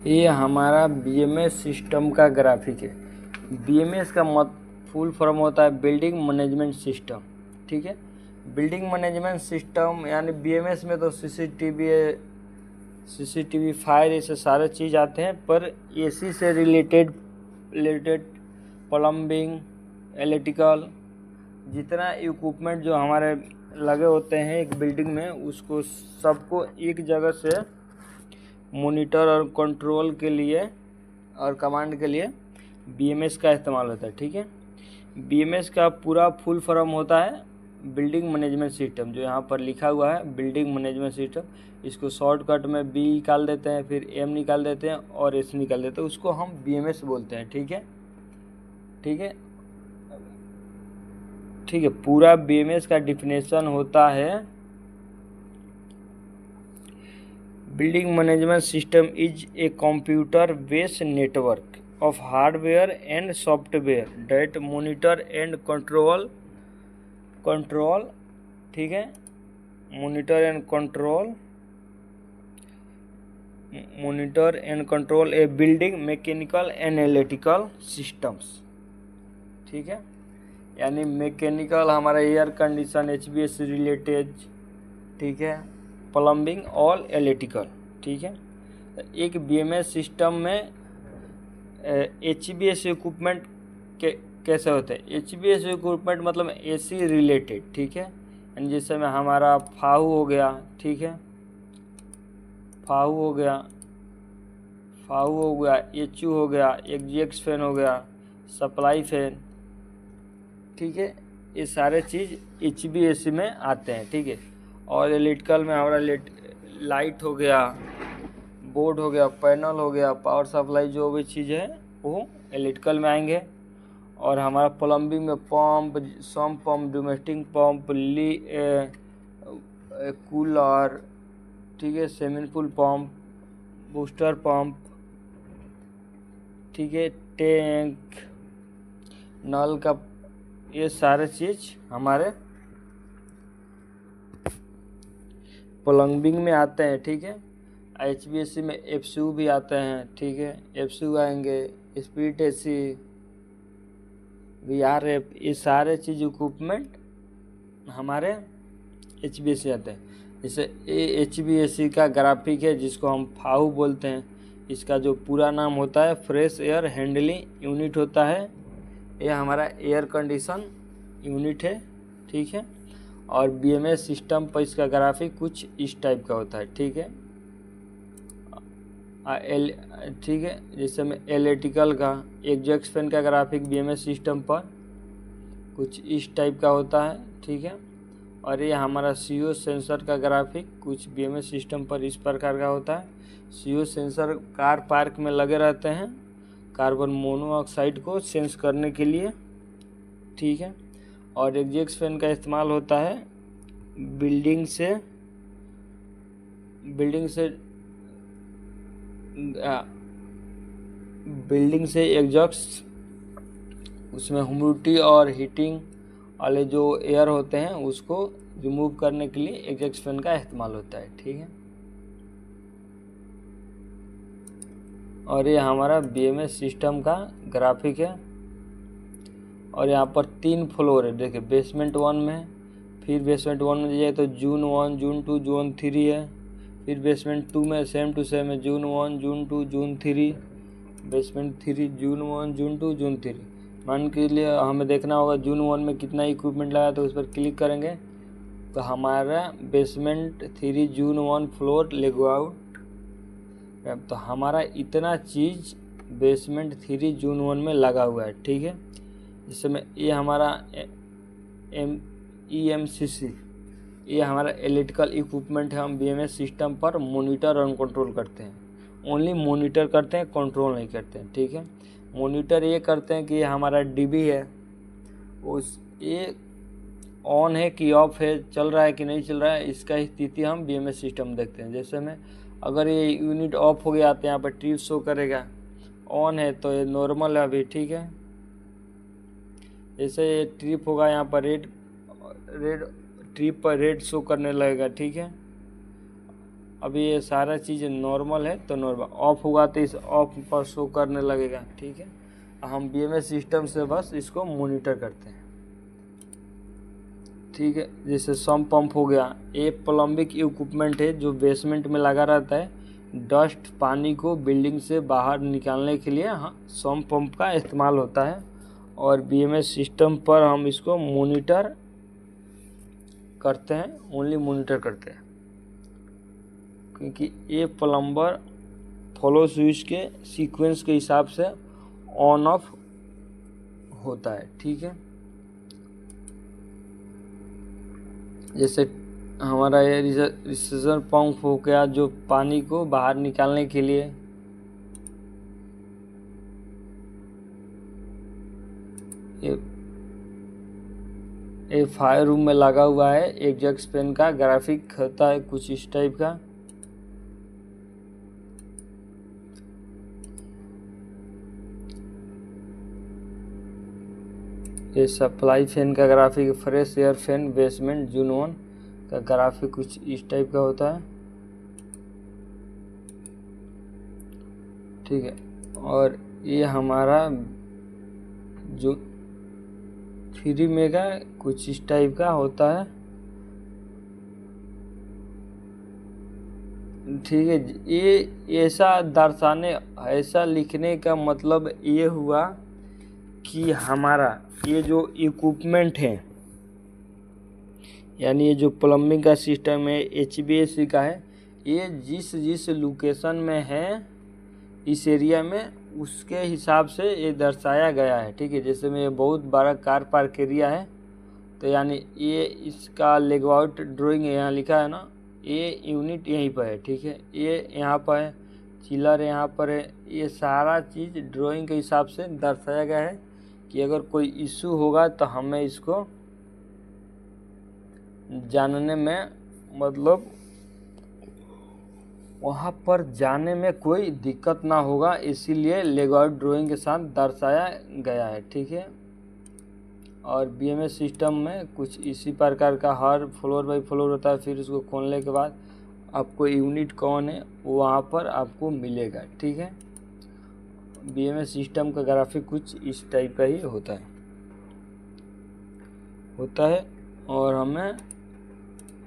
ये हमारा BMS system का ग्राफिक है। बीएमएस का फुल फॉर्म होता है बिल्डिंग मैनेजमेंट सिस्टम। ठीक है, बिल्डिंग मैनेजमेंट सिस्टम यानी बीएमएस में तो सीसीटीवी फायर ऐसे सारे चीज़ आते हैं, पर एसी से रिलेटेड प्लम्बिंग, इलेक्ट्रिकल, जितना इक्विपमेंट जो हमारे लगे होते हैं एक बिल्डिंग में, उसको सबको एक जगह से मॉनिटर और कंट्रोल के लिए और कमांड के लिए बीएमएस का इस्तेमाल होता है। ठीक है, बीएमएस का पूरा फुल फॉर्म होता है बिल्डिंग मैनेजमेंट सिस्टम, जो यहाँ पर लिखा हुआ है बिल्डिंग मैनेजमेंट सिस्टम। इसको शॉर्टकट में बी निकाल देते हैं, फिर एम निकाल देते हैं और एस निकाल देते हैं, उसको हम बीएमएस बोलते हैं। ठीक है, ठीक है, ठीक है। पूरा बीएमएस का डिफिनेशन होता है building management system is a computer based network of hardware and software that monitor and control, ठीक है, monitor and control a building mechanical and electrical systems। ठीक है, यानी मैकेनिकल हमारा एयर कंडीशन एचबीएस रिलेटेड, ठीक है, प्लम्बिंग और electrical. ठीक है, एक बीएमएस सिस्टम में एचबीएस इक्विपमेंट कैसे होते हैं। एचबीएस इक्विपमेंट मतलब एसी रिलेटेड। ठीक है, यानी जैसे में हमारा फाहू हो गया, ठीक है, फाहू हो गया, एचयू हो गया, एग्जॉस्ट फैन हो गया, सप्लाई फैन। ठीक है, ये सारे चीज़ एचबीएसी में आते हैं। ठीक है, और इलेक्ट्रिकल में हमारा लाइट हो गया, बोर्ड हो गया, पैनल हो गया, पावर सप्लाई, जो भी चीज़ है वो इलेक्ट्रिकल में आएंगे। और हमारा प्लम्बिंग में pump, sump pump, domestic pump, cooler, ठीक है, swimming pool pump, booster pump, ठीक है, टैंक, नल का, ये सारे चीज़ हमारे प्लम्बिंग में आते हैं। ठीक है, एचबीएससी में एफसीयू भी आते हैं। ठीक है, एफसीयू आएंगे, स्पीड एसी, वीआरएफ, ये सारे चीज़ इक्विपमेंट हमारे एचबीएससी आते हैं। जैसे ये एचबीएससी का ग्राफिक है जिसको हम फाहू बोलते हैं। इसका जो पूरा नाम होता है फ्रेश एयर हैंडलिंग यूनिट होता है। ये हमारा एयर कंडीशन यूनिट है। ठीक है, और बीएमएस सिस्टम पर इसका ग्राफिक कुछ इस टाइप का होता है। ठीक है, ठीक है, जैसे में इलेक्ट्रिकल का एग्जॉस्ट फैन का ग्राफिक बीएमएस सिस्टम पर कुछ इस टाइप का होता है। ठीक है, और ये हमारा सीओ सेंसर का ग्राफिक कुछ बीएमएस सिस्टम पर इस प्रकार का होता है। सीओ सेंसर कार पार्क में लगे रहते हैं कार्बन मोनोऑक्साइड को सेंस करने के लिए। ठीक है, और एग्जॉस्ट फैन का इस्तेमाल होता है बिल्डिंग से एग्जॉस्ट, उसमें ह्यूमिडिटी और हीटिंग वाले जो एयर होते हैं उसको रिमूव करने के लिए एग्जॉस्ट फैन का इस्तेमाल होता है। ठीक है, और ये हमारा बीएमएस सिस्टम का ग्राफिक है। और यहाँ पर 3 फ्लोर है। देखिए, बेसमेंट 1 में, फिर बेसमेंट 1 में जाए तो जून 1, जून 2, जून 3 है। फिर बेसमेंट 2 में सेम टू सेम है, जून 1, जून 2, जून 3। बेसमेंट 3 जून 1, जून 2, जून 3। मान के लिए हमें देखना होगा जून 1 में कितना इक्विपमेंट लगा, तो उस पर क्लिक करेंगे तो हमारा बेसमेंट 3 जून 1 फ्लोर लेगआउट, तो हमारा इतना चीज़ बेसमेंट 3 जून 1 में लगा हुआ है। ठीक है, इसमें ये हमारा EMCC, ये हमारा इलेक्ट्रिकल इक्विपमेंट है। हम बीएमएस सिस्टम पर मॉनिटर और कंट्रोल करते हैं। ओनली मॉनिटर करते हैं, कंट्रोल नहीं करते हैं। ठीक है, मॉनिटर ये करते हैं कि ये हमारा डीबी है, उस ये ऑन है कि ऑफ है, चल रहा है कि नहीं चल रहा है, इसका स्थिति हम बीएमएस सिस्टम देखते हैं। जैसे में अगर ये यूनिट ऑफ हो गया तो यहाँ पर ट्रिप शो करेगा, ऑन है तो ये नॉर्मल है अभी। ठीक है, जैसे ये ट्रिप होगा यहाँ पर रेड ट्रिप पर रेड शो करने लगेगा। ठीक है, अभी ये सारा चीज़ नॉर्मल है तो नॉर्मल, ऑफ होगा तो इस ऑफ पर शो करने लगेगा। ठीक है, हम BMS सिस्टम से बस इसको मॉनिटर करते हैं। ठीक है, जैसे सम्प पंप हो गया, ये प्लम्बिंग इक्विपमेंट है जो बेसमेंट में लगा रहता है। डस्ट पानी को बिल्डिंग से बाहर निकालने के लिए सम्प पंप का इस्तेमाल होता है, और BMS सिस्टम पर हम इसको मॉनिटर करते हैं, ओनली मॉनिटर करते हैं, क्योंकि ये प्लम्बर फॉलो स्विच के सीक्वेंस के हिसाब से ऑन ऑफ होता है। ठीक है, जैसे हमारा ये रिसेजर पंप हो गया जो पानी को बाहर निकालने के लिए, ये फायर रूम में लगा हुआ है। एग्जॉस्ट फैन का ग्राफिक होता है कुछ इस टाइप का। ये सप्लाई फैन का graphic, fresh air fan basement जून 1 का ग्राफिक कुछ इस टाइप का होता है। ठीक है, और ये हमारा जो 3 मेगा कुछ इस टाइप का होता है। ठीक है, ये ऐसा दर्शाने, ऐसा लिखने का मतलब ये हुआ कि हमारा ये जो इक्विपमेंट है, यानी ये जो प्लम्बिंग का सिस्टम है HVAC का है, ये जिस जिस लोकेशन में है इस एरिया में, उसके हिसाब से ये दर्शाया गया है। ठीक है, जैसे में ये बहुत बड़ा कार पार्क एरिया है, तो यानी ये इसका लेआउट ड्राइंग यहाँ लिखा है ना, ये यूनिट यहीं पर है। ठीक है, ये यहाँ पर है, चिलर यहाँ पर है, ये सारा चीज़ ड्राइंग के हिसाब से दर्शाया गया है कि अगर कोई इशू होगा तो हमें इसको जानने में, मतलब वहाँ पर जाने में कोई दिक्कत ना होगा, इसीलिए लेआउट ड्राइंग के साथ दर्शाया गया है। ठीक है, और BMS सिस्टम में कुछ इसी प्रकार का हर फ्लोर बाई फ्लोर होता है। फिर उसको खोलने के बाद आपको यूनिट कौन है वहाँ पर आपको मिलेगा। ठीक है, BMS सिस्टम का ग्राफिक कुछ इस टाइप का ही होता है। और हमें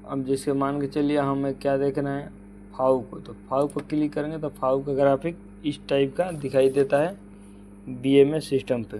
अब जैसे मान के चलिए हमें क्या देखना है, फाउ को, तो फाउ पर क्लिक करेंगे तो फाउ का ग्राफिक इस टाइप का दिखाई देता है BMS सिस्टम पे।